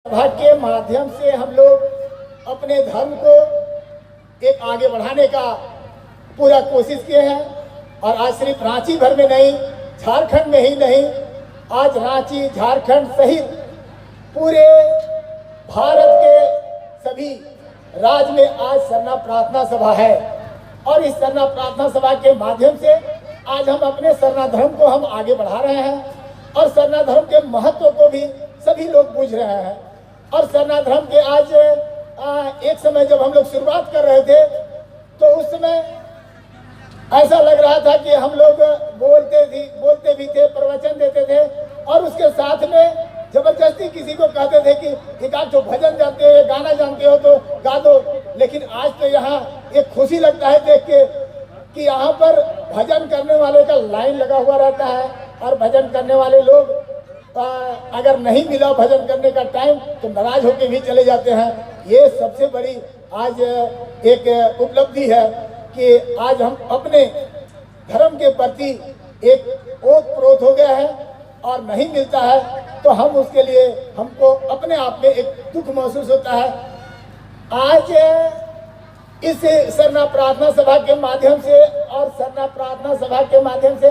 सभा के माध्यम से हम लोग अपने धर्म को एक आगे बढ़ाने का पूरा कोशिश किए हैं। और आज सिर्फ रांची भर में नहीं, झारखंड में ही नहीं, आज रांची, झारखंड सहित पूरे भारत के सभी राज्य में आज सरना प्रार्थना सभा है। और इस सरना प्रार्थना सभा के माध्यम से आज हम अपने सरना धर्म को हम आगे बढ़ा रहे हैं और सरना धर्म के महत्व को भी सभी लोग बूझ रहे हैं। और सरना धर्म के आज एक समय जब हम लोग शुरुआत कर रहे थे तो उस समय ऐसा लग रहा था कि हम लोग बोलते भी थे, प्रवचन देते थे और उसके साथ में जबरदस्ती किसी को कहते थे कि एक आध तो भजन जानते हो, गाना जानते हो तो गा दो। लेकिन आज तो यहाँ एक खुशी लगता है देख के कि यहाँ पर भजन करने वाले का लाइन लगा हुआ रहता है और भजन करने वाले लोग अगर नहीं मिला भजन करने का टाइम तो नाराज होकर भी चले जाते हैं। ये सबसे बड़ी आज एक उपलब्धि है कि आज हम अपने धर्म के प्रति एक ओतप्रोत हो गया है और नहीं मिलता है तो हम उसके लिए हमको अपने आप में एक दुख महसूस होता है। आज इस सरना प्रार्थना सभा के माध्यम से और सरना प्रार्थना सभा के माध्यम से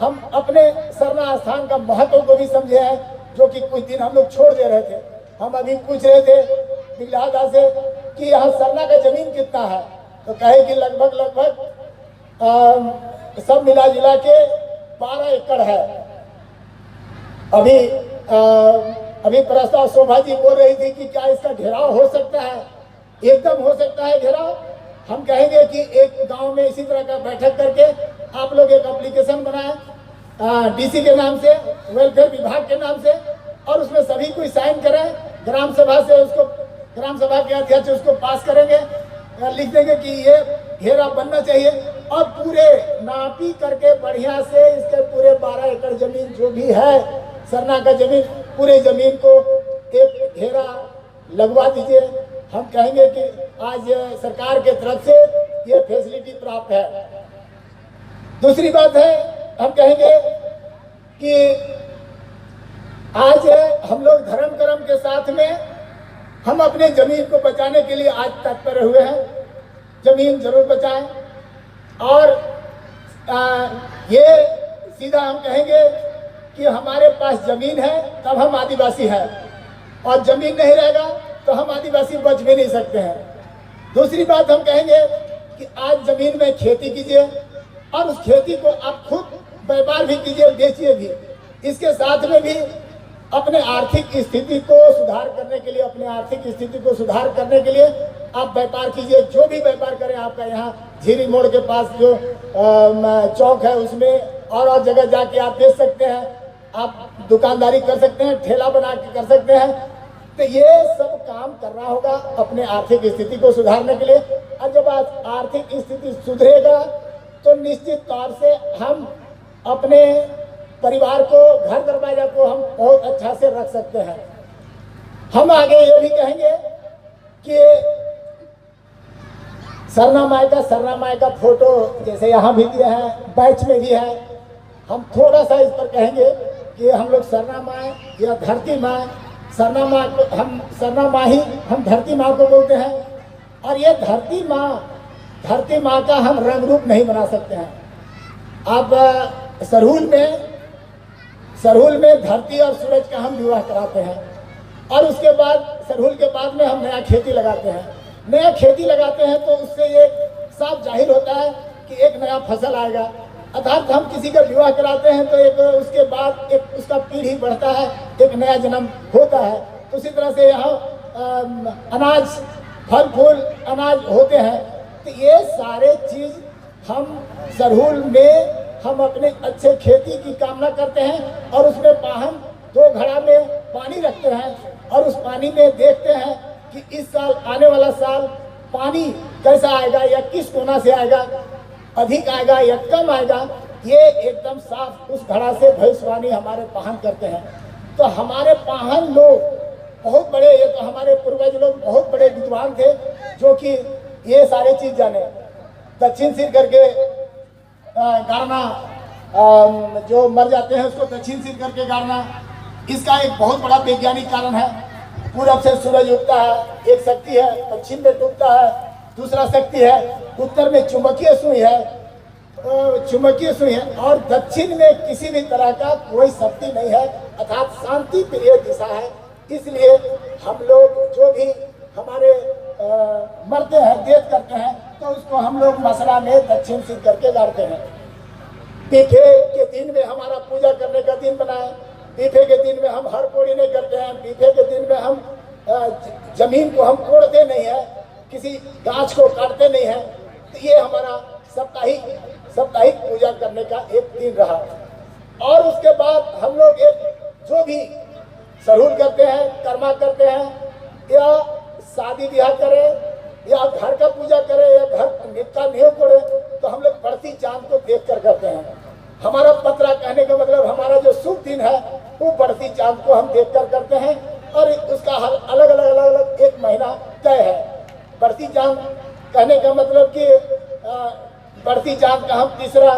हम अपने सरना स्थान का महत्व को भी समझे हैं, जो कि कुछ दिन हम लोग छोड़ दे रहे थे। हम अभी पूछ रहे थे बिलादा से कि यहाँ सरना का जमीन कितना है, तो कहे कि लगभग सब मिला जुला के 12 एकड़ है। अभी प्रस्ताव शोभा जी बोल रही थी कि क्या इसका घेराव हो सकता है। एकदम हो सकता है घेराव। हम कहेंगे कि एक गांव में इसी तरह का बैठक करके आप लोग एक एप्लीकेशन बनाएं डीसी के नाम से, वेलफेयर विभाग के नाम से, और उसमें सभी कोई साइन करें। ग्राम सभा से उसको, ग्राम सभा के अध्यक्ष उसको पास करेंगे, लिख देंगे कि ये घेरा बनना चाहिए और पूरे नापी करके बढ़िया से इसके पूरे 12 एकड़ जमीन जो भी है सरना का जमीन, पूरे जमीन को एक घेरा लगवा दीजिए। हम कहेंगे कि आज सरकार के तरफ से ये फैसिलिटी प्राप्त है। दूसरी बात है, हम कहेंगे कि आज हम लोग धर्म कर्म के साथ में हम अपने जमीन को बचाने के लिए आज तत्पर हुए हैं। जमीन जरूर बचाएं और ये सीधा हम कहेंगे कि हमारे पास जमीन है तब हम आदिवासी हैं और जमीन नहीं रहेगा तो हम आदिवासी बच भी नहीं सकते हैं। दूसरी बात हम कहेंगे कि आज जमीन में खेती कीजिए और उस खेती को आप खुद व्यापार भी कीजिए, बेचिए भी। इसके साथ में भी अपने आर्थिक स्थिति को सुधार करने के लिए, अपने आर्थिक स्थिति को सुधार करने के लिए आप व्यापार कीजिए। जो भी व्यापार करें, आपका यहाँ झीरी मोड़ के पास जो चौक है उसमें और जगह जाके आप बेच सकते हैं, आप दुकानदारी कर सकते हैं, ठेला बना के कर सकते हैं। तो ये सब काम करना होगा अपने आर्थिक स्थिति को सुधारने के लिए। और जब आर्थिक स्थिति सुधरेगा तो निश्चित तौर से हम अपने परिवार को, घर दरवाजा को हम बहुत अच्छा से रख सकते हैं। हम आगे ये भी कहेंगे कि सरना माई का फोटो जैसे यहाँ भी दिया है, बैच में भी है। हम थोड़ा सा इस पर कहेंगे कि हम लोग सरना माँ या धरती माँ, सरना माँ को हम सरना माँ ही हम धरती माँ को बोलते हैं। और ये धरती माँ का हम रंग रूप नहीं बना सकते हैं। अब सरहुल में धरती और सूरज का हम विवाह कराते हैं और उसके बाद सरहुल के बाद में हम नया खेती लगाते हैं। नया खेती लगाते हैं तो उससे ये साफ जाहिर होता है कि एक नया फसल आएगा। अर्थात हम किसी का विवाह कराते हैं तो एक उसके बाद एक उसका पीढ़ी बढ़ता है, एक नया जन्म होता है। तो उसी तरह से यहाँ अनाज, फल फूल अनाज होते हैं। तो ये सारे चीज़ हम सरहुल में हम अपने अच्छे खेती की कामना करते हैं और उसमें पाहन 2 घड़ा में पानी रखते हैं और उस पानी में देखते हैं कि इस साल, आने वाला साल पानी कैसा आएगा या किस कोना से आएगा, अधिक आएगा या कम आएगा। ये एकदम साफ उस घड़ा से भविष्यवाणी हमारे पाहन करते हैं। तो हमारे पाहन लोग बहुत बड़े, ये तो हमारे पूर्वज लोग बहुत बड़े विद्वान थे जो कि ये सारे चीज़ जाने। दक्षिण सिर करके गाड़ना, जो मर जाते हैं उसको दक्षिण सिर करके गाड़ना, इसका एक बहुत बड़ा वैज्ञानिक कारण है। पूरब से सूरज उगता है, एक शक्ति है, पश्चिम में डूबता है दूसरा शक्ति है, उत्तर में चुंबकीय सुई है, और दक्षिण में किसी भी तरह का कोई शक्ति नहीं है, अर्थात शांति प्रिय दिशा है। इसलिए हम लोग जो भी हमारे मरते हैं, डेथ करते हैं, तो उसको हम लोग मसला में दक्षिण सिद्ध करके गाड़ते हैं। पीठे के दिन में हमारा पूजा करने का दिन बनाए, पीठे के दिन में हम हर कोड़ी नहीं करते हैं, पीठे के दिन में हम जमीन को हम कोड़ते नहीं है, किसी गाछ को काटते नहीं है। तो ये हमारा साप्ताहिक पूजा करने का एक दिन रहा। और उसके बाद हम लोग एक जो भी सरहुल करते हैं, कर्मा करते हैं, या शादी ब्याह करें या घर का पूजा करें या घर का नींव कोड़े, तो हम लोग बढ़ती चांद को देख कर करते हैं। हमारा पतरा कहने का मतलब हमारा जो शुभ दिन है वो बढ़ती चांद को हम देख कर करते हैं, और उसका अलग अलग एक महीना तय है। बढ़ती चांद कहने का मतलब कि बढ़ती चांद का हम तीसरा,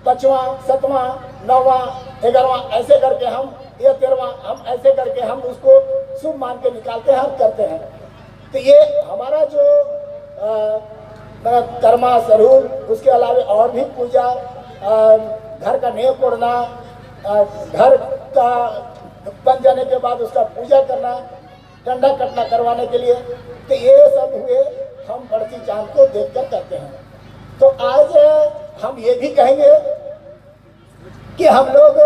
पांचवा, सातवां, नौवां, 11वां ऐसे करके हम, या 13वां हम ऐसे करके हम उसको शुभ मान के निकालते हैं और करते हैं। तो ये हमारा जो कर्मा सरहुल, उसके अलावा और भी पूजा, घर का नींव कोड़ना, घर का बन जाने के बाद उसका पूजा करना, डंडा कटना करवाने के लिए, तो ये सब हुए हम बढ़ती चांद को देखकर करते हैं। तो आज हम ये भी कहेंगे कि हम लोग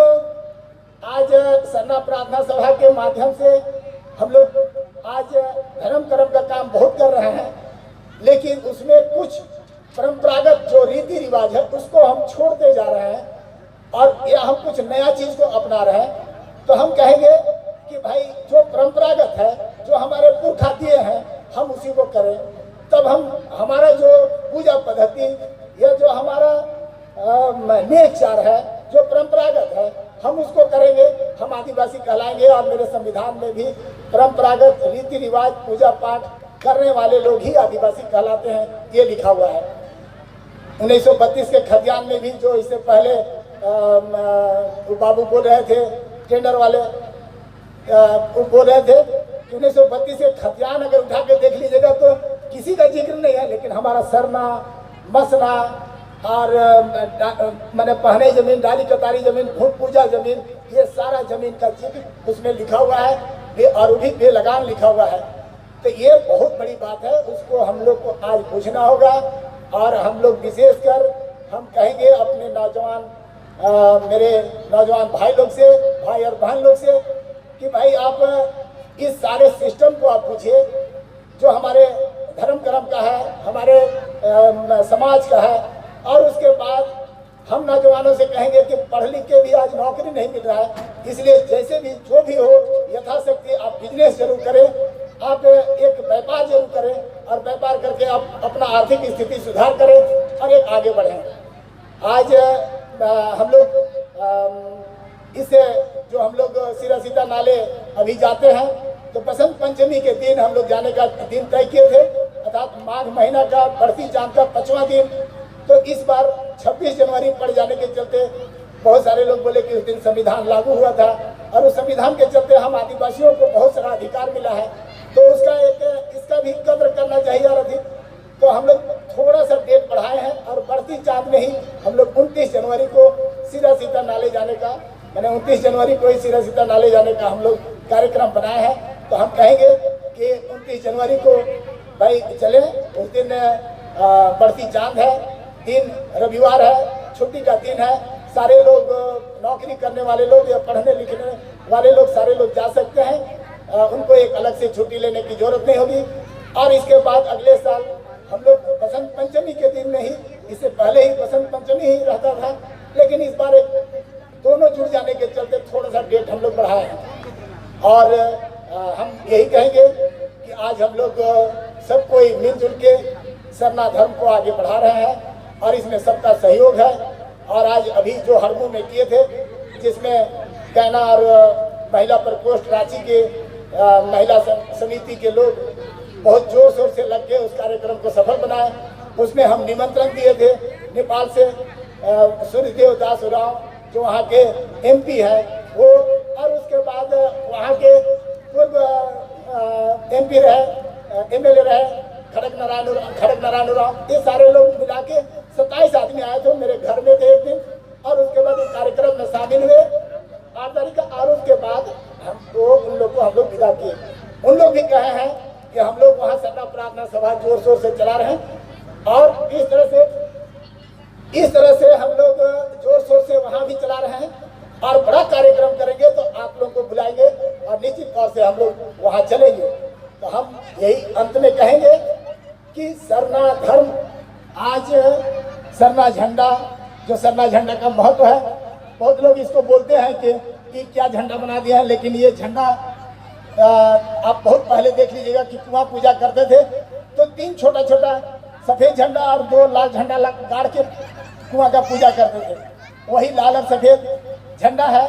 आज सरना प्रार्थना सभा के माध्यम से हम लोग आज धर्म कर्म का काम बहुत कर रहे हैं, लेकिन उसमें कुछ परंपरागत जो रीति रिवाज है उसको हम छोड़ते जा रहे हैं, और या हम कुछ नया चीज को अपना रहे हैं। तो हम कहेंगे कि भाई जो परंपरागत है, जो हमारे पुरखा दिए हैं, हम उसी को करें। तब हमारा जो पूजा पद्धति या जो हमारा नेचार है, जो परंपरागत है, हम उसको करेंगे। हम आदिवासी कहलाएंगे, और मेरे संविधान में भी परंपरागत रीति रिवाज पूजा पाठ करने वाले लोग ही आदिवासी कहलाते हैं, ये लिखा हुआ है। 1932 के खतियान में भी, जो इससे पहले बाबू बोल रहे थे, टेंडर वाले वो बोल रहे थे कि 1932 के खतियान अगर उठा के देख लीजिएगा तो किसी का जिक्र नहीं है, लेकिन हमारा सरना, मसना और मैंने पहने जमीन, डाली कतारी जमीन, भूत पूजा जमीन, ये सारा जमीन का जिक्र उसमें लिखा हुआ है, और भी बेलगाम लिखा हुआ है। तो ये बहुत बड़ी बात है, उसको हम लोग को आज पूछना होगा। और हम लोग विशेषकर हम कहेंगे अपने नौजवान, मेरे नौजवान भाई लोग से, भाई और बहन लोग से, कि भाई आप इस सारे सिस्टम को आप पूछिए जो हमारे धर्म कर्म का है, हमारे समाज का है। और उसके बाद हम नौजवानों से कहेंगे कि पढ़ लिख के भी आज नौकरी नहीं मिल रहा है, इसलिए जैसे भी जो भी हो यथाशक्ति आप बिजनेस जरूर करें, आप एक व्यापार जरूर करें, और व्यापार करके आप अपना आर्थिक स्थिति सुधार करें और एक आगे बढ़ें। आज हम लोग इससे जो हम लोग सिरा सीता नाले अभी जाते हैं, तो बसंत पंचमी के दिन हम लोग जाने का दिन तय किए थे, अर्थात माघ महीना का बढ़ती चांद का 5वां दिन। तो इस बार 26 जनवरी पड़ जाने के चलते बहुत सारे लोग बोले कि उस दिन संविधान लागू हुआ था, और उस संविधान के चलते हम आदिवासियों को बहुत सारा अधिकार मिला है, तो उसका इसका भी कद्र करना चाहिए। और अधिक तो हम लोग थोड़ा सा डेट बढ़ाए हैं, और बढ़ती चांद में ही हम लोग 29 जनवरी को सिरा सीता नाले जाने का, मैंने 29 जनवरी को ही सिरा सीता नाले जाने का हम लोग कार्यक्रम बनाए हैं। तो हम कहेंगे कि 29 जनवरी को भाई चले, उस दिन बढ़ती चांद है, दिन रविवार है, छुट्टी का दिन है, सारे लोग नौकरी करने वाले लोग या पढ़ने लिखने वाले लोग सारे लोग जा सकते हैं, उनको एक अलग से छुट्टी लेने की जरूरत नहीं होगी। और इसके बाद अगले साल हम लोग बसंत पंचमी के दिन में ही, इससे पहले ही बसंत पंचमी ही रहता था, लेकिन इस बार दोनों जुड़ जाने के चलते थोड़ा सा डेट हम लोग बढ़ाए हैं। और हम यही कहेंगे कि आज हम लोग सब कोई मिलजुल के सरना धर्म को आगे बढ़ा रहे हैं, और इसमें सबका सहयोग है। और आज अभी जो हड़मू में किए थे, जिसमें कैना और महिला प्रकोष्ठ रांची के महिला समिति के लोग बहुत जोर शोर से लग के उस कार्यक्रम को सफल बनाए। उसमें हम निमंत्रण दिए थे नेपाल से सूर्यदेव दास उरांव, जो वहाँ के MP है वो, और उसके बाद वहाँ के पूर्व MP रहे, MLA रहे, खड़क नारायण राव, ये सारे लोग मिला के 27 आदमी आए थे, मेरे घर में थे एक दिन। और उसके बाद एक कार्यक्रम में शामिल हुए 8 तारीख का। और उसके बाद उन लोग को हम लोग विदा किए। उन लोग भी कहे हैं कि हम लोग वहाँ सरना प्रार्थना सभा जोर शोर से चला रहे हैं, और इस तरह से हम लोग जोर शोर से वहाँ भी चला रहे हैं, और बड़ा कार्यक्रम करेंगे तो आप लोग को बुलाएंगे और निश्चित तौर से हम लोग वहाँ चलेंगे। तो हम यही अंत में कहेंगे कि सरना धर्म, आज सरना झंडा, जो सरना झंडा का महत्व है, बहुत लोग इसको बोलते हैं कि क्या झंडा बना दिया है, लेकिन ये झंडा आप बहुत पहले देख लीजिएगा कि कुआं पूजा करते थे तो 3 छोटा छोटा सफ़ेद झंडा और 2 लाल झंडा गाड़ के कुआं का पूजा करते थे। वही लाल और सफ़ेद झंडा है,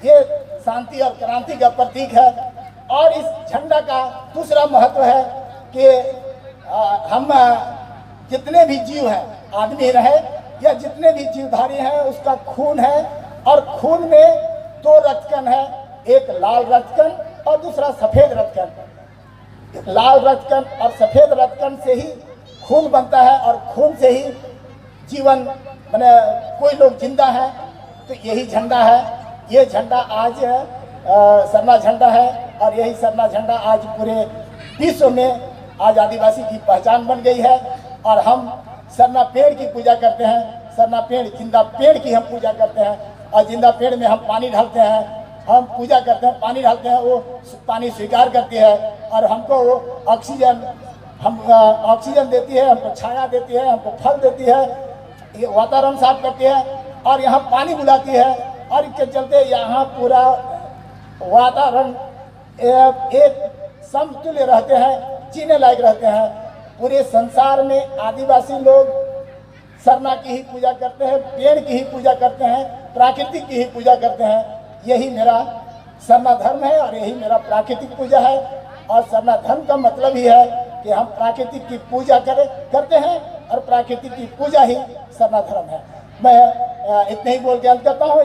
ये शांति और क्रांति का प्रतीक है। और इस झंडा का दूसरा महत्व है कि हम जितने भी जीव हैं, आदमी रहे या जितने भी जीवधारी हैं, उसका खून है, और खून में 2 रक्तकण है, एक लाल रक्तकण और दूसरा सफ़ेद रक्तकण। लाल रक्तकण और सफ़ेद रक्तकण से ही खून बनता है, और खून से ही जीवन, माने कोई लोग जिंदा है। तो यही झंडा है, ये झंडा आज सरना झंडा है, और यही सरना झंडा आज पूरे विश्व में आज आदिवासी की पहचान बन गई है। और हम सरना पेड़ की पूजा करते हैं, सरना पेड़, जिंदा पेड़ की हम पूजा करते हैं, और जिंदा पेड़ में हम पानी डालते हैं, हम पूजा करते हैं, पानी डालते हैं, वो पानी स्वीकार करती है, और हमको वो ऑक्सीजन देती है, हमको छाया देती है, हमको फल देती है, ये वातावरण साफ करती है, और यहाँ पानी बुलाती है। और इसके चलते यहाँ पूरा वातावरण एक समतुल्य रहते हैं, जीने लायक रहते हैं। पूरे संसार में आदिवासी लोग सरना की ही पूजा करते हैं, पेड़ की ही पूजा करते हैं, प्राकृतिक की ही पूजा करते हैं। यही मेरा सरना धर्म है, और यही मेरा प्राकृतिक पूजा है। और सरना धर्म का मतलब ही है कि हम प्राकृतिक की पूजा करते हैं, और प्राकृतिक की पूजा ही सरना धर्म है। मैं इतने ही बोल के अंत करता हूँ।